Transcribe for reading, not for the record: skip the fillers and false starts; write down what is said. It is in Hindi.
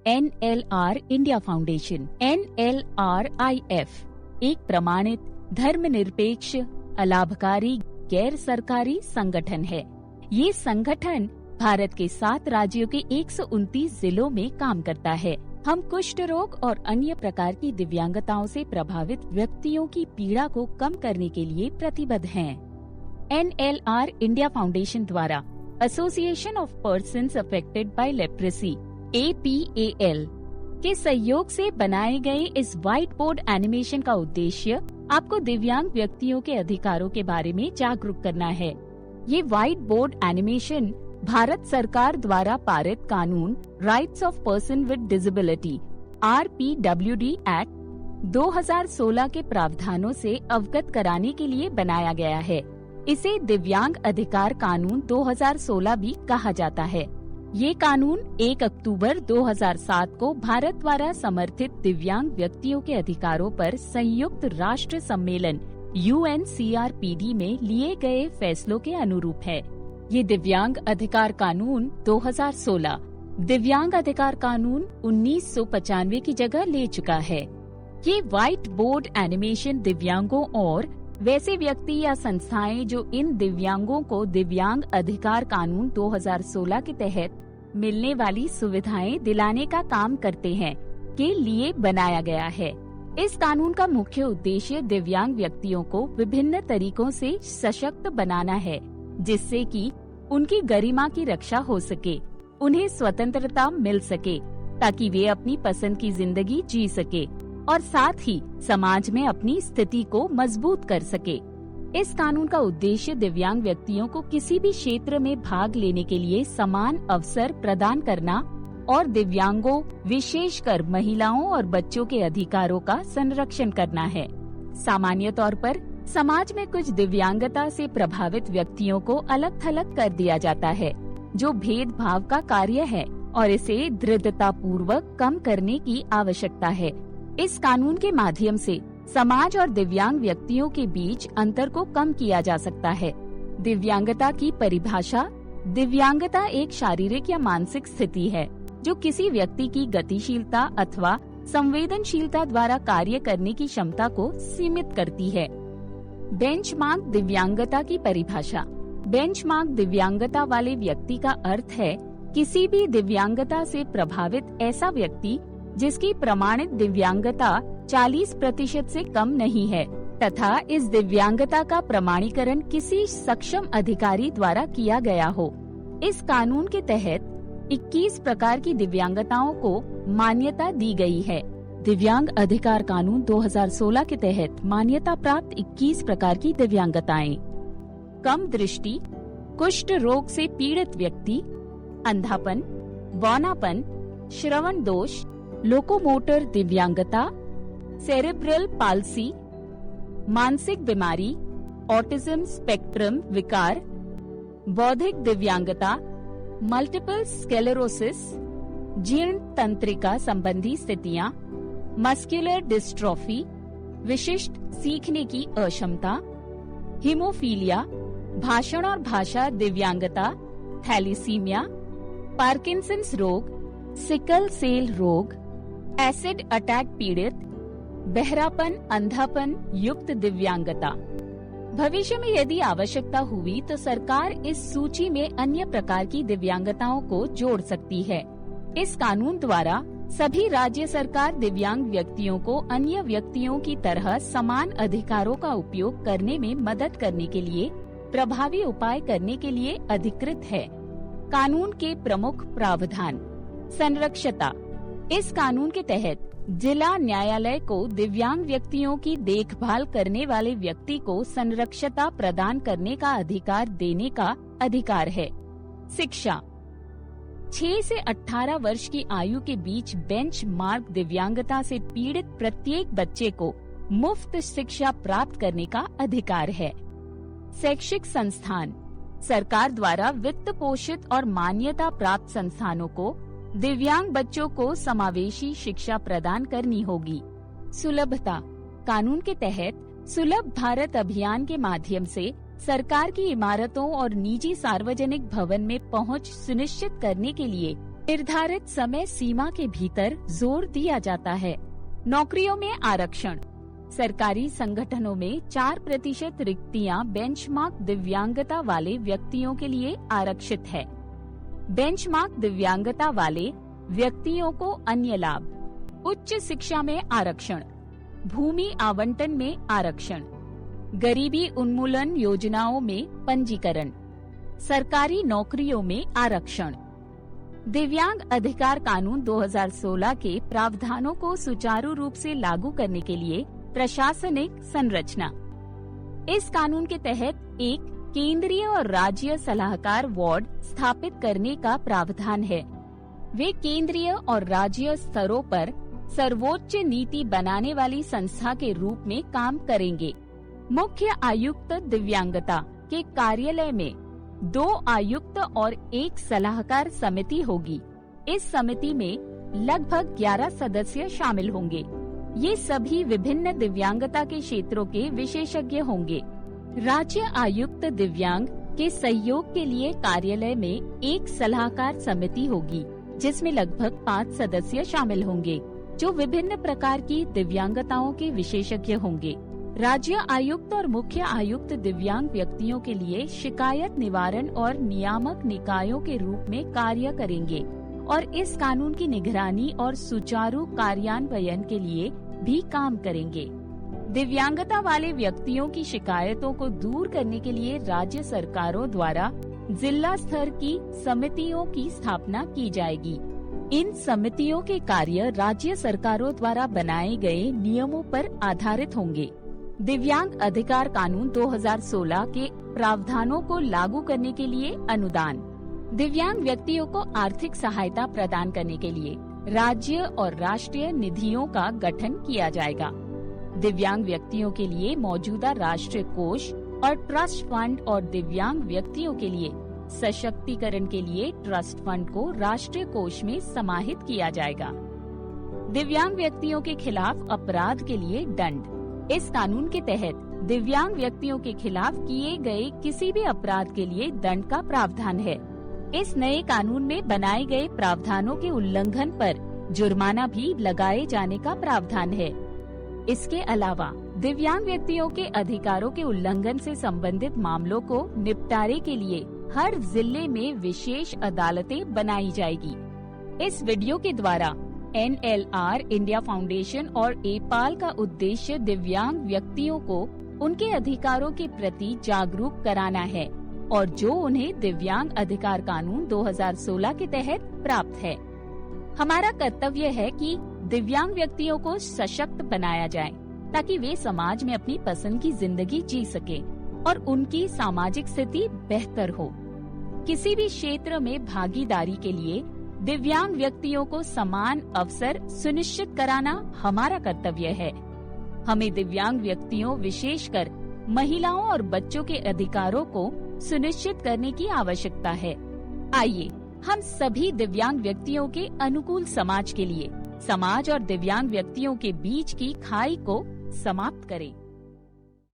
NLR इंडिया फाउंडेशन NLRIF एक प्रमाणित धर्मनिरपेक्ष अलाभकारी गैर सरकारी संगठन है। ये संगठन भारत के 7 राज्यों के 129 जिलों में काम करता है। हम कुष्ठ रोग और अन्य प्रकार की दिव्यांगताओं से प्रभावित व्यक्तियों की पीड़ा को कम करने के लिए प्रतिबद्ध हैं। NLR इंडिया फाउंडेशन द्वारा association of persons affected by leprosy APAL के सहयोग से बनाए गए इस व्हाइट बोर्ड एनिमेशन का उद्देश्य आपको दिव्यांग व्यक्तियों के अधिकारों के बारे में जागरूक करना है। ये व्हाइट बोर्ड एनिमेशन भारत सरकार द्वारा पारित कानून rights of person with disability RPWD act 2016 के प्रावधानों से अवगत कराने के लिए बनाया गया है। इसे दिव्यांग अधिकार कानून 2016 भी कहा जाता है। ये कानून 1 अक्टूबर 2007 को भारत द्वारा समर्थित दिव्यांग व्यक्तियों के अधिकारों पर संयुक्त राष्ट्र सम्मेलन UNCRPD में लिए गए फैसलों के अनुरूप है। ये दिव्यांग अधिकार कानून 2016 दिव्यांग अधिकार कानून 1995 की जगह ले चुका है। ये व्हाइट बोर्ड एनिमेशन दिव्यांगों और वैसे व्यक्ति या संस्थाएं जो इन दिव्यांगों को दिव्यांग अधिकार कानून 2016 के तहत मिलने वाली सुविधाएं दिलाने का काम करते हैं के लिए बनाया गया है। इस कानून का मुख्य उद्देश्य दिव्यांग व्यक्तियों को विभिन्न तरीकों से सशक्त बनाना है, जिससे कि उनकी गरिमा की रक्षा हो सके, उन्हें स्वतंत्रता मिल सके ताकि वे अपनी पसंद की जिंदगी जी सके और साथ ही समाज में अपनी स्थिति को मजबूत कर सके। इस कानून का उद्देश्य दिव्यांग व्यक्तियों को किसी भी क्षेत्र में भाग लेने के लिए समान अवसर प्रदान करना और दिव्यांगों विशेषकर महिलाओं और बच्चों के अधिकारों का संरक्षण करना है। सामान्य तौर पर समाज में कुछ दिव्यांगता से प्रभावित व्यक्तियों को अलग थलग कर दिया जाता है, जो भेदभाव का कार्य है और इसे दृढ़ता पूर्वक कम करने की आवश्यकता है। इस कानून के माध्यम से समाज और दिव्यांग व्यक्तियों के बीच अंतर को कम किया जा सकता है। दिव्यांगता की परिभाषा: दिव्यांगता एक शारीरिक या मानसिक स्थिति है जो किसी व्यक्ति की गतिशीलता अथवा संवेदनशीलता द्वारा कार्य करने की क्षमता को सीमित करती है। बेंचमार्क दिव्यांगता की परिभाषा: बेंचमार्क दिव्यांगता वाले व्यक्ति का अर्थ है किसी भी दिव्यांगता से प्रभावित ऐसा व्यक्ति जिसकी प्रमाणित दिव्यांगता 40% से कम नहीं है तथा इस दिव्यांगता का प्रमाणीकरण किसी सक्षम अधिकारी द्वारा किया गया हो। इस कानून के तहत 21 प्रकार की दिव्यांगताओं को मान्यता दी गई है। दिव्यांग अधिकार कानून 2016 के तहत मान्यता प्राप्त 21 प्रकार की दिव्यांगताएं: कम दृष्टि, कुष्ठ रोग से पीड़ित व्यक्ति, अंधापन, बौनापन, श्रवण दोष, लोकोमोटर दिव्यांगता, सेरेब्रल पाल्सी, मानसिक बीमारी, ऑटिज्म स्पेक्ट्रम विकार, बौद्धिक दिव्यांगता, मल्टीपल स्क्लेरोसिस, जीर्ण तंत्रिका संबंधी स्थितियां, मस्कुलर डिस्ट्रॉफी, विशिष्ट सीखने की अक्षमता, हीमोफीलिया, भाषण और भाषा दिव्यांगता, थैलीसीमिया, पार्किंसंस रोग, सिकल सेल रोग, एसिड अटैक पीड़ित, बहरापन अंधापन युक्त दिव्यांगता। भविष्य में यदि आवश्यकता हुई तो सरकार इस सूची में अन्य प्रकार की दिव्यांगताओं को जोड़ सकती है। इस कानून द्वारा सभी राज्य सरकार दिव्यांग व्यक्तियों को अन्य व्यक्तियों की तरह समान अधिकारों का उपयोग करने में मदद करने के लिए प्रभावी उपाय करने के लिए अधिकृत है। कानून के प्रमुख प्रावधान: संरक्षता: इस कानून के तहत जिला न्यायालय को दिव्यांग व्यक्तियों की देखभाल करने वाले व्यक्ति को संरक्षता प्रदान करने का अधिकार देने का अधिकार है। शिक्षा: 6 से 18 वर्ष की आयु के बीच बेंचमार्क दिव्यांगता से पीड़ित प्रत्येक बच्चे को मुफ्त शिक्षा प्राप्त करने का अधिकार है। शैक्षिक संस्थान: सरकार द्वारा वित्त पोषित और मान्यता प्राप्त संस्थानों को दिव्यांग बच्चों को समावेशी शिक्षा प्रदान करनी होगी। सुलभता: कानून के तहत सुलभ भारत अभियान के माध्यम से सरकार की इमारतों और निजी सार्वजनिक भवन में पहुंच सुनिश्चित करने के लिए निर्धारित समय सीमा के भीतर जोर दिया जाता है। नौकरियों में आरक्षण। सरकारी संगठनों में 4% रिक्तियां बेंचमार्क दिव्यांगता वाले व्यक्तियों के लिए आरक्षित है। बेंचमार्क दिव्यांगता वाले व्यक्तियों को अन्य लाभ। उच्च शिक्षा में आरक्षण। भूमि आवंटन में आरक्षण। गरीबी उन्मूलन योजनाओं में पंजीकरण। सरकारी नौकरियों में आरक्षण। दिव्यांग अधिकार कानून 2016 के प्रावधानों को सुचारू रूप से लागू करने के लिए प्रशासनिक संरचना। इस कानून के तहत एक केंद्रीय और राज्य सलाहकार वार्ड स्थापित करने का प्रावधान है। वे केंद्रीय और राज्य स्तरों पर सर्वोच्च नीति बनाने वाली संस्था के रूप में काम करेंगे। मुख्य आयुक्त दिव्यांगता के कार्यालय में 2 आयुक्त और 1 सलाहकार समिति होगी। इस समिति में लगभग 11 सदस्य शामिल होंगे। ये सभी विभिन्न दिव्यांगता के क्षेत्रों के विशेषज्ञ होंगे। राज्य आयुक्त दिव्यांग के सहयोग के लिए कार्यालय में 1 सलाहकार समिति होगी, जिसमें लगभग 5 सदस्य शामिल होंगे, जो विभिन्न प्रकार की दिव्यांगताओं के विशेषज्ञ होंगे। राज्य आयुक्त और मुख्य आयुक्त दिव्यांग व्यक्तियों के लिए शिकायत निवारण और नियामक निकायों के रूप में कार्य करेंगे और इस कानून की निगरानी और सुचारू कार्यान्वयन के लिए भी काम करेंगे। दिव्यांगता वाले व्यक्तियों की शिकायतों को दूर करने के लिए राज्य सरकारों द्वारा जिला स्तर की समितियों की स्थापना की जाएगी। इन समितियों के कार्य राज्य सरकारों द्वारा बनाए गए नियमों पर आधारित होंगे। दिव्यांग अधिकार कानून 2016 के प्रावधानों को लागू करने के लिए अनुदान। दिव्यांग व्यक्तियों को आर्थिक सहायता प्रदान करने के लिए राज्य और राष्ट्रीय निधियों का गठन किया जाएगा। दिव्यांग व्यक्तियों के लिए मौजूदा राष्ट्रीय कोष और ट्रस्ट फंड और दिव्यांग व्यक्तियों के लिए सशक्तिकरण के लिए ट्रस्ट फंड को राष्ट्रीय कोष में समाहित किया जाएगा। दिव्यांग व्यक्तियों के खिलाफ अपराध के लिए दंड। इस कानून के तहत दिव्यांग व्यक्तियों के खिलाफ किए गए किसी भी अपराध के लिए दंड का प्रावधान है। इस नए कानून में बनाए गए प्रावधानों के उल्लंघन पर जुर्माना भी लगाए जाने का प्रावधान है। इसके अलावा दिव्यांग व्यक्तियों के अधिकारों के उल्लंघन से संबंधित मामलों को निपटारे के लिए हर जिले में विशेष अदालतें बनाई जाएगी। इस वीडियो के द्वारा NLR इंडिया फाउंडेशन और एपाल का उद्देश्य दिव्यांग व्यक्तियों को उनके अधिकारों के प्रति जागरूक कराना है और जो उन्हें दिव्यांग अधिकार कानून 2016 के तहत प्राप्त है। हमारा कर्तव्य है कि दिव्यांग व्यक्तियों को सशक्त बनाया जाए ताकि वे समाज में अपनी पसंद की जिंदगी जी सके और उनकी सामाजिक स्थिति बेहतर हो। किसी भी क्षेत्र में भागीदारी के लिए दिव्यांग व्यक्तियों को समान अवसर सुनिश्चित कराना हमारा कर्तव्य है। हमें दिव्यांग व्यक्तियों, विशेषकर महिलाओं और बच्चों के अधिकारों को सुनिश्चित करने की आवश्यकता है। आइए हम सभी दिव्यांग व्यक्तियों के अनुकूल समाज के लिए समाज और दिव्यांग व्यक्तियों के बीच की खाई को समाप्त करें।